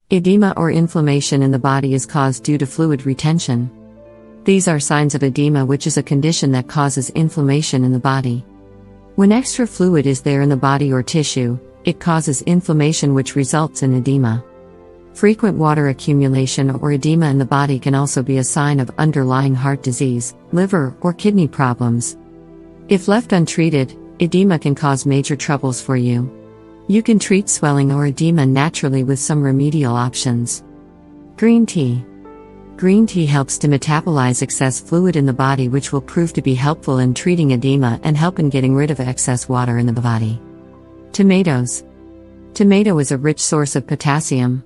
Edema or inflammation in the body is caused due to fluid retention. These are signs of edema, which is a condition that causes inflammation in the body. When extra fluid is there in the body or tissue, it causes inflammation, which results in edema. Frequent water accumulation or edema in the body can also be a sign of underlying heart disease, liver, or kidney problems. If left untreated, edema can cause major troubles for you. You can treat swelling or edema naturally with some remedial options. Green tea. Green tea helps to metabolize excess fluid in the body, which will prove to be helpful in treating edema and help in getting rid of excess water in the body. Tomatoes. Tomato is a rich source of potassium.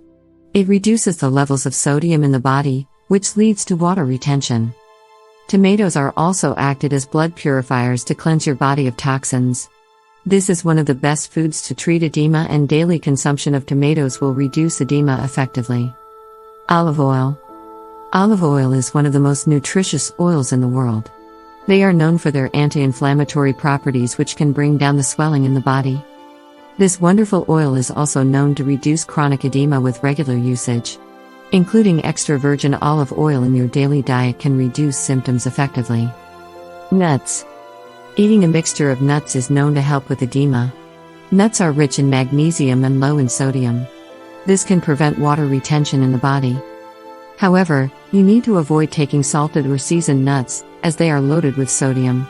It reduces the levels of sodium in the body, which leads to water retention. Tomatoes are also acted as blood purifiers to cleanse your body of toxins. This is one of the best foods to treat edema, and daily consumption of tomatoes will reduce edema effectively. Olive oil. Olive oil is one of the most nutritious oils in the world. They are known for their anti-inflammatory properties, which can bring down the swelling in the body. This wonderful oil is also known to reduce chronic edema with regular usage. Including extra virgin olive oil in your daily diet can reduce symptoms effectively. Nuts. Eating a mixture of nuts is known to help with edema. Nuts are rich in magnesium and low in sodium. This can prevent water retention in the body. However, you need to avoid taking salted or seasoned nuts, as they are loaded with sodium.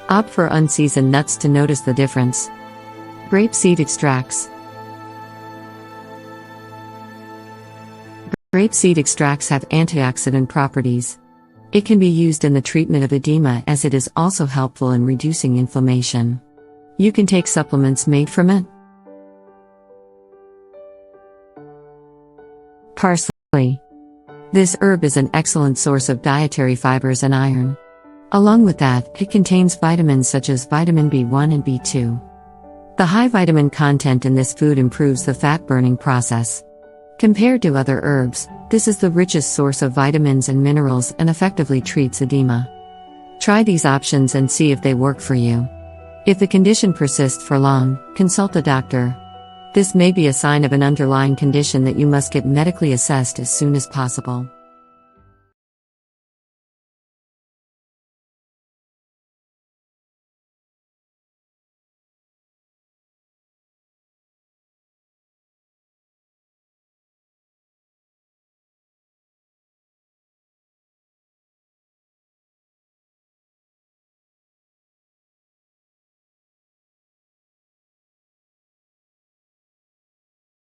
Opt for unseasoned nuts to notice the difference. Grape seed extracts. Grape seed extracts have antioxidant properties. It can be used in the treatment of edema, as it is also helpful in reducing inflammation. You can take supplements made from it. Parsley. This herb is an excellent source of dietary fibers and iron. Along with that, it contains vitamins such as vitamin B1 and B2. The high vitamin content in this food improves the fat-burning process. Compared to other herbs, this is the richest source of vitamins and minerals and effectively treats edema. Try these options and see if they work for you. If the condition persists for long, consult a doctor. This may be a sign of an underlying condition that you must get medically assessed as soon as possible.